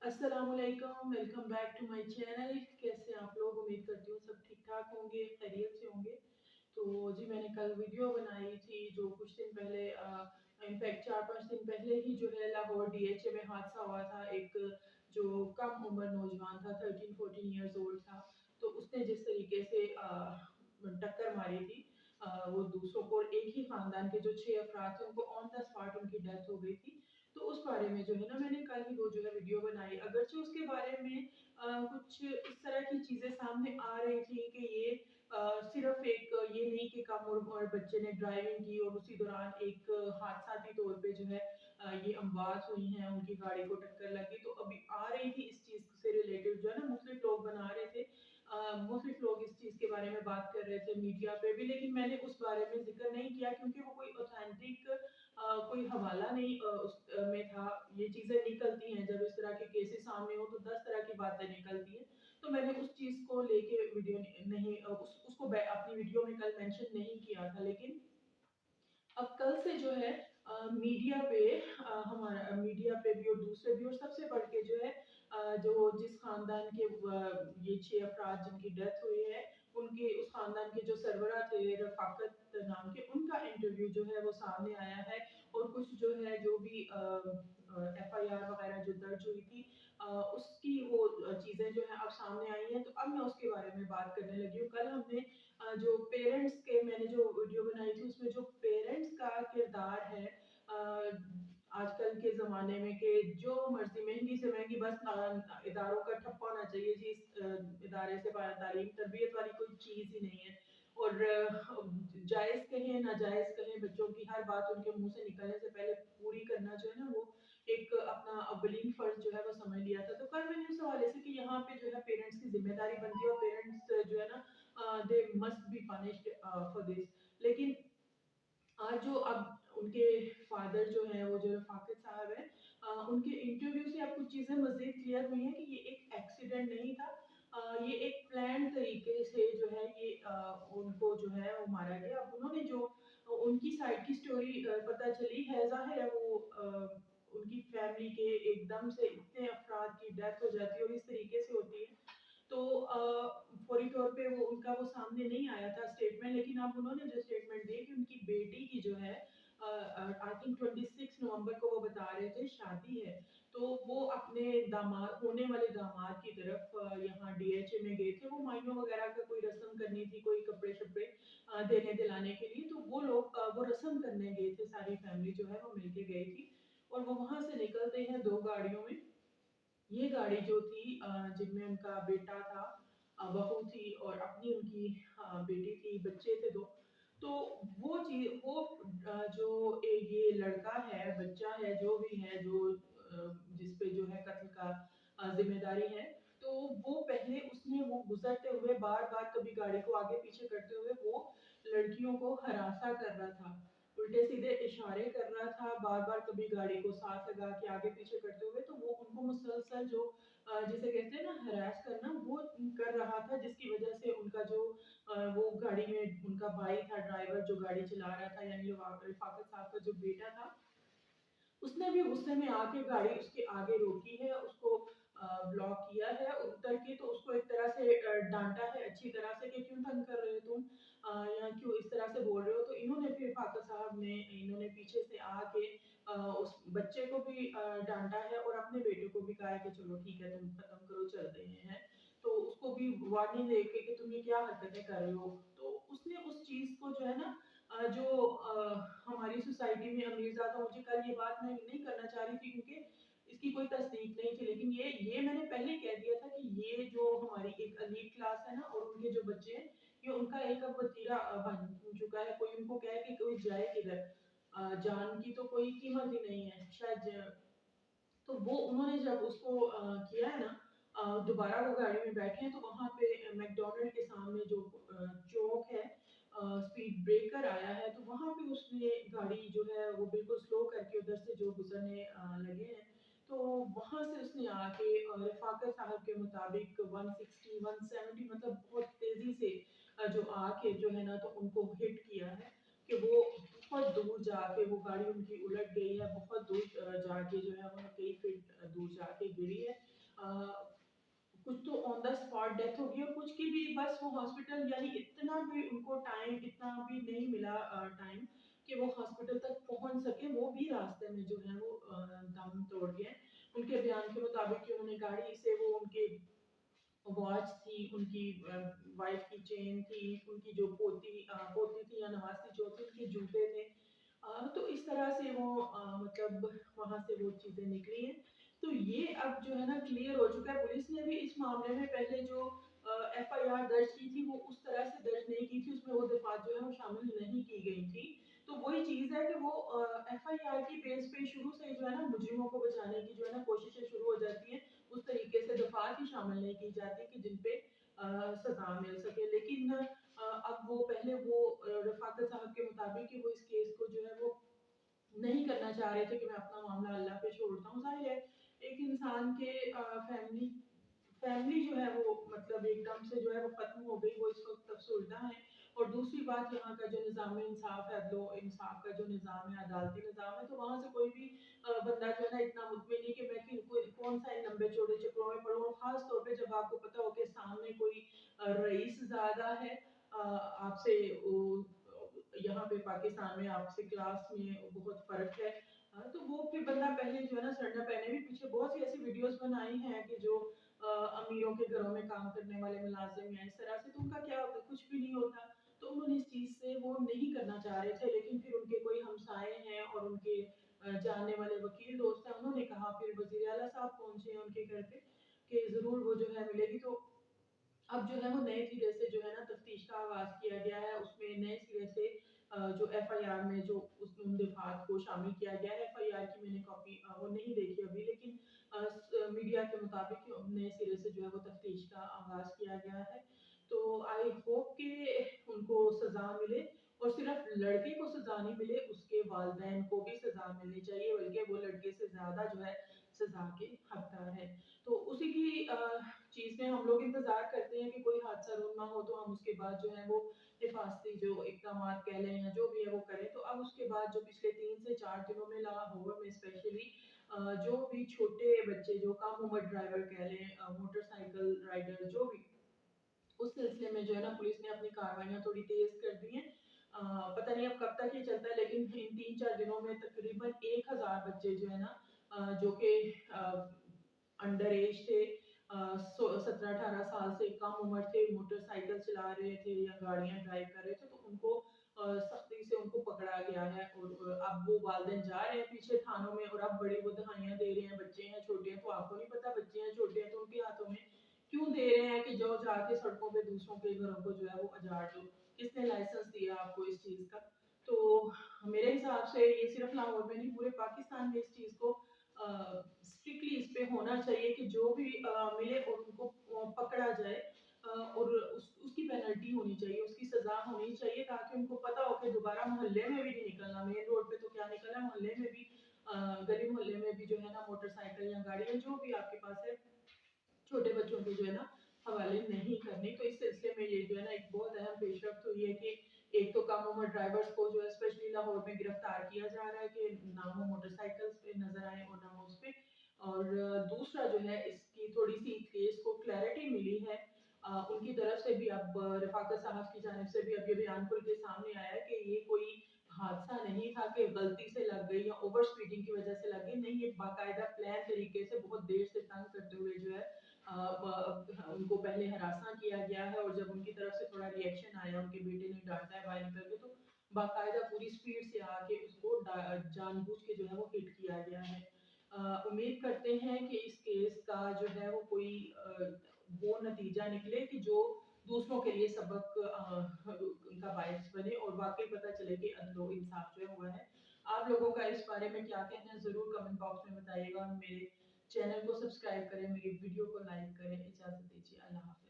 अस्सलाम वालेकुम, welcome back to my channel. कैसे हैं आप लोग? उम्मीद करती हूँ सब ठीक ठाक होंगे, खैरियत से होंगे। तो जी मैंने कल वीडियो बनाई थी जो कुछ दिन पहले इनफैक्ट 4-5 दिन पहले ही जो है लाहौर डीएचए में हादसा हुआ था। एक जो कम उम्र नौजवान था, 13-14 इयर्स ओल्ड था। तो उसने जिस तरीके से टक्कर मारी थी, वो दूसरों को, एक ही खानदान के जो 6 अफराद थे उनको ऑन द स्पॉट उनकी डेथ हो गई थी। तो उस बारे में जो है ना मैंने कल ही वो जो है वीडियो बनाई। अगरचे उसके बारे में कुछ इस तरह की चीज़ें सामने आ रही थी कि ये सिर्फ़ एक ये नहीं कि कम उम्र बच्चे ने ड्राइविंग की और उसी दौरान एक हादसाती तौर पे जो है ये अमवात हुई हैं, उनकी गाड़ी को टक्कर लगी। तो अभी आ रही थी इस चीज़ से रिलेटेड जो है ना मुख्तलिफ लोग बना रहे थे। मुख्तलिफ लोग इस चीज़ के बारे में बात कर रहे थे मीडिया पे भी, लेकिन मैंने उस बारे में ज़िक्र नहीं किया क्योंकि वो कोई ऑथेंटिक कोई हवाला नहीं में था। ये चीज़ें निकलती हैं जब इस तरह के केसेस सामने हो तो 10 तरह की बातें निकलती हैं। तो मैंने उस चीज़ को लेके वीडियो नहीं उसको अपनी वीडियो में कल मेंशन नहीं किया था। लेकिन अब कल से जो है मीडिया पे हमारा मीडिया पे भी और दूसरे भी और सबसे बढ़ के जो है जो जिस खानदान के ये 6 अफराद जिनकी डेथ हुई है, उनके उस खानदान के जो सरबरा थे रफ़ाकत नाम के, उनका इंटरव्यू जो है वो सामने आया है। और कुछ जो है जो भी एफआईआर वगैरह जो दर्ज हुई थी उसकी वो चीज़ें जो हैं अब सामने आई हैं। तो अब मैं उसके बारे में बात करने लगी हूँ। कल हमने जो पेरेंट्स के मैंने जो वीडियो बनाई थी उसमें जो पेरेंट्स का किरदार है आजकल के ज़माने में कि जो मर्ज़ी महँगी से महँगी बस इदारों का ठप्पा होना चाहिए जी, इस इदारे से तालीम तरबियत वाली कोई चीज़ ही नहीं है। और जायज़ कहें, नाजायज़ कहें, बच्चों की हर बात उनके मुँह से निकलने से पहले पूरी करना जो है ना वो एक अपना अव्वलीन फ़र्ज़ जो है वो समझ लिया था। तो कल मैंने उस हवाले से कि यहाँ पे जो है पेरेंट्स की ज़िम्मेदारी बनती है और पेरेंट्स जो है ना they must be punished for this. लेकिन आज जो अब उनके फादर जो हैं वो जो रफ़ाकत साहब हैं, उनके इंटरव्यू से अब कुछ चीज़ें मज़ीद क्लियर हुई हैं कि ये एक एक्सीडेंट नहीं था। ये एक प्लान तरीके से जो है ये उनको जो है वो मारा गया। अब उन्होंने जो उनकी साइड की स्टोरी पता चली है, ज़ाहिर है वो उनकी फैमिली के एकदम से इतने अफराद की डेथ हो जाती है और इस तरीके से होती है। तो फौरी तौर पे वो उनका वो सामने नहीं आया था स्टेटमेंट। लेकिन अब उन्होंने जो स्टेटमेंट दी कि उनकी बेटी की जो है आई थिंक 26 नवंबर को वो बता रहे थे शादी है। तो वो अपने दामाद, होने वाले दामाद की तरफ यहाँ डीएचए में गए थे। वो मायनों वगैरह का कोई रस्म करनी थी, कोई कपड़े-शपड़े देने दिलाने के लिए। तो वो लोग वो रस्म करने गए थे, सारी फैमिली जो है वो मिलके गई थी। और वो वहाँ से निकलते हैं 2 गाड़ियों में। ये गाड़ी जो थी जिनमें उनका बेटा था, बहू थी और अपनी उनकी बेटी थी, बच्चे थे 2। तो वो जो ये लड़का है, बच्चा है, जो भी है, जो जिस पे जो है कत्ल का ज़िम्मेदारी है, तो वो पहले उसने वो गुज़रते हुए बार-बार कभी गाड़ी को आगे-पीछे करते हुए वो लड़कियों को हरासा कर रहा था। उल्टे-सीधे इशारे कर रहा था, बार-बार कभी गाड़ी को साथ लगा के आगे-पीछे करते हुए। तो वो उनको मुसलसल जो जिसे कहते हैं ना हैरेस करना, वो कर रहा था, जिसकी वजह से उनका जो वो गाड़ी में उनका भाई था, ड्राइवर जो गाड़ी चला रहा था, यानी रफ़ाकत साहब का जो बेटा था, उसने भी गुस्से में आके गाड़ी उसके आगे रोकी है, उसको ब्लॉक किया है और उतर के तो उसको एक तरह से डाँटा है अच्छी तरह से कि क्यों तंग कर रहे हो तुम? या क्यों इस तरह से बोल रहे हो? तो इन्होंने फिर फाकत साहब ने इन्होंने पीछे से आके उस बच्चे को भी डाँटा है और अपने बेटे को भी कहा है कि चलो ठीक है, तुम खत्म करो, चल रहे हैं। तो उसको भी वार्निंग दे के कि तुम ये क्या हरकतें कर रहे हो? तो उसने उस चीज़ को जो है ना जो हमारी सोसाइटी में अमीरज़ादा, मुझे कल ये बात मैं नहीं करना चाह रही थी क्योंकि इसकी कोई तस्दीक नहीं थी, लेकिन ये मैंने पहले कह दिया था कि ये जो हमारी एक एलीट क्लास है ना और उनके जो बच्चे हैं, ये उनका एक अब वतीरा बन चुका है। कोई उनको कहे कि कोई जाए किधर? जान की तो कोई कीमत ही नहीं है। शायद तो वो उन्होंने जब उसको किया है ना, दोबारा वो गाड़ी में बैठे हैं तो वहाँ पे मैकडॉनल्ड के सामने जो चौक है, स्पीड ब्रेकर आया है, तो वहाँ पे उसने गाड़ी जो है वो बिल्कुल स्लो करके उधर से जो गुजरने लगे हैं, तो वहाँ से उसने आके रफ़ाकत साहब के मुताबिक 160 170 मतलब बहुत तेज़ी से जो आके जो है ना तो उनको हिट किया है कि वो बहुत दूर जाके वो गाड़ी उनकी उलट गई है, बहुत दूर जाके जो है वो कई फीट दूर जाके गिरी है। कुछ तो ऑन द स्पॉट डेथ हो गई और कुछ की भी बस वो हॉस्पिटल, यानी इतना भी उनको टाइम, इतना भी नहीं मिला टाइम कि वो हॉस्पिटल तक पहुंच सके, वो भी रास्ते में जो है वो दम तोड़ गए। उनके बयान के मुताबिक कि उन्होंने गाड़ी से वो उनके वॉच थी, उनकी वाइफ की चेन थी, उनकी जो पोती थी या नवासी जो थी, उनके जूते थे। तो इस तरह से वो मतलब वहां से वो चीजें निकली हैं। तो ये अब जो है ना क्लियर हो चुका है। पुलिस ने भी इस मामले में पहले जो एफआईआर दर्ज की थी वो उस तरह से दर्ज नहीं की थी, उसमें वो दफात जो है वो शामिल नहीं की गई थी। तो वही चीज है कि वो एफआईआर की बेस पे शुरू से ही जो है ना मुजरिमों को बचाने की जो है ना कोशिशें शुरू हो जाती हैं। उस तरीके से दफात ही शामिल नहीं की जाती कि जिन पे सजा मिल सके। लेकिन अब वो पहले वो रफाकत साहब के मुताबिक कि वो इस केस को जो है वो नहीं करना चाह रहे थे कि मैं अपना मामला अल्लाह पे छोड़ता हूँ। जाहिर है एक इंसान के फैमिली फैमिली जो है वो मतलब एकदम से जो है वो खत्म हो गई, वो इस वक्त अफसुर्दा है। और दूसरी बात, यहाँ का जो निज़ाम इंसाफ है, अदलो इंसाफ का जो निज़ाम है, अदालती निज़ाम है, तो वहाँ से कोई भी बंदा जो है ना इतना मुतमिन नहीं कि मैं कौन सा इन लंबे चौड़े चक्रों में पड़ूँ। और खास तौर पे जब आपको पता हो कि सामने कोई रईस ज़्यादा है आपसे, यहाँ पे पाकिस्तान में आपसे क्लास में बहुत फर्क है। तो वो फिर बंदा पहले जो है ना सरना पहने भी, पीछे बहुत सी ऐसी वीडियोस बनाई हैं कि जो अमीरों के घरों में काम करने वाले मुलाजिम हैं इस तरह से, तो उनका क्या होता, कुछ भी नहीं होता। तो उन्होंने इस चीज से वो नहीं करना चाह रहे थे, लेकिन फिर उनके कोई हमसाए हैं और उनके जानने वाले वकील दोस्त हैं, उन्होंने कहा, फिर वजीर आला साहब पहुंचे हैं उनके घर पे कि जरूर वो जो है मिलेगी। तो अब जो है वो नए सिरे से जो है ना तफ्तीश का आगाज किया गया है। उसमें नए सिरे से जो एफआईआर में जो उस उन दफात को शामिल किया गया है। एफआईआर की मैंने कॉपी वो नहीं देखी अभी, लेकिन मीडिया के मुताबिक नए सिरे से जो है वो तफ्तीश का आगाज किया गया है। तो आई होप कि उनको सजा मिले, और सिर्फ लड़के को सजा नहीं मिले, उसके वालिदैन को भी सजा मिलनी चाहिए, बल्कि वो लड़के से ज्यादा जो है सजा के हकदार है। तो उसी की चीज में हम लोग इंतजार करते हैं कि कोई हादसा रूनमा हो तो हम उसके बाद जो है वो हिफाजती जो इकदाम कह लें या जो भी है वो करें। तो अब उसके बाद जो पिछले 3 से 4 दिनों में लाहौर में स्पेशली जो भी छोटे बच्चे जो कम उम्र ड्राइवर कह लें, मोटरसाइकिल राइडर जो भी, उस सिलसिले में जो है ना पुलिस ने अपनी कार्रवाइयां थोड़ी तेज कर दी हैं। पता नहीं अब कब तक ये चलता है, लेकिन इन 3-4 दिनों में तकरीबन 1000 बच्चे जो है ना जो कि अंडर एज थे, 17-18 साल से कम उम्र थे, मोटरसाइकिल चला रहे थे या गाड़ियां ड्राइव कर रहे थे, तो उनको सख्ती से उनको पकड़ा गया है। और अब वो वालिदैन जा रहे हैं पीछे थानों में, और अब बड़ी वो दहाइयां दे रहे हैं। बच्चे हैं छोटे हैं तो आपको नहीं पता, बच्चे हैं छोटे हैं तो उनके हाथों में क्यों दे रहे हैं कि जो जाके सड़कों पे दूसरों के घरों को जो है वो उजाड़ दो। किसने लाइसेंस दिया आपको इस चीज का? तो मेरे हिसाब से ये सिर्फ लाहौर में नहीं, पूरे पाकिस्तान में इस चीज को स्ट्रिक्टली इस पे होना चाहिए कि जो भी मिले और उनको पकड़ा जाए, और उसकी पेनल्टी होनी चाहिए, उसकी सजा होनी चाहिए, ताकि उनको पता हो कि दोबारा मोहल्ले में भी नहीं निकलना। मेन रोड पे तो क्या निकलना, मोहल्ले में भी गली मोहल्ले में भी जो है ना मोटरसाइकिल या गाड़ी या जो भी आपके पास है, छोटे बच्चों के जो है ना हवाले नहीं करने। तो इस सिलसिले में ये जो है ना एक बहुत अहम पेशरफ्त हुई है कि एक तो कम उम्र ड्राइवर्स को जो है स्पेशली लाहौर में गिरफ्तार किया जा रहा है कि ना वो मोटरसाइकिल्स पे नजर आए और ना वो उस पे। और दूसरा जो है इसकी थोड़ी सी केस को क्लैरिटी मिली है उनकी तरफ से भी। अब रफाकत साहब की जानिब से भी अब ये बयान खुल के सामने आया है कि ये कोई हादसा नहीं था कि गलती से लग गई या ओवर स्पीडिंग की वजह से लग गई, नहीं, ये बाकायदा प्लान तरीके से बहुत देर से तंग करते हुए जो है उनको पहले हरासा किया गया है। और जब उनकी तरफ से थोड़ा रिएक्शन आया, उनके बेटे ने डांटा है बाहर निकल के, तो बाकायदा पूरी स्पीड से आके उसको जानबूझ के जो है वो हिट किया गया है। उम्मीद करते हैं कि इस केस का जो है वो कोई वो नतीजा निकले कि जो दूसरों के लिए सबक उनका बायस बने और वाकई पता चले कि अदलो इंसाफ जो है हुआ है। आप लोगों का इस बारे में क्या कहना है जरूर कमेंट बॉक्स में बताइएगा। मेरे चैनल को सब्सक्राइब करें, मेरी वीडियो को लाइक करें। इजाजत दीजिए, अल्लाह हाफ़िज़।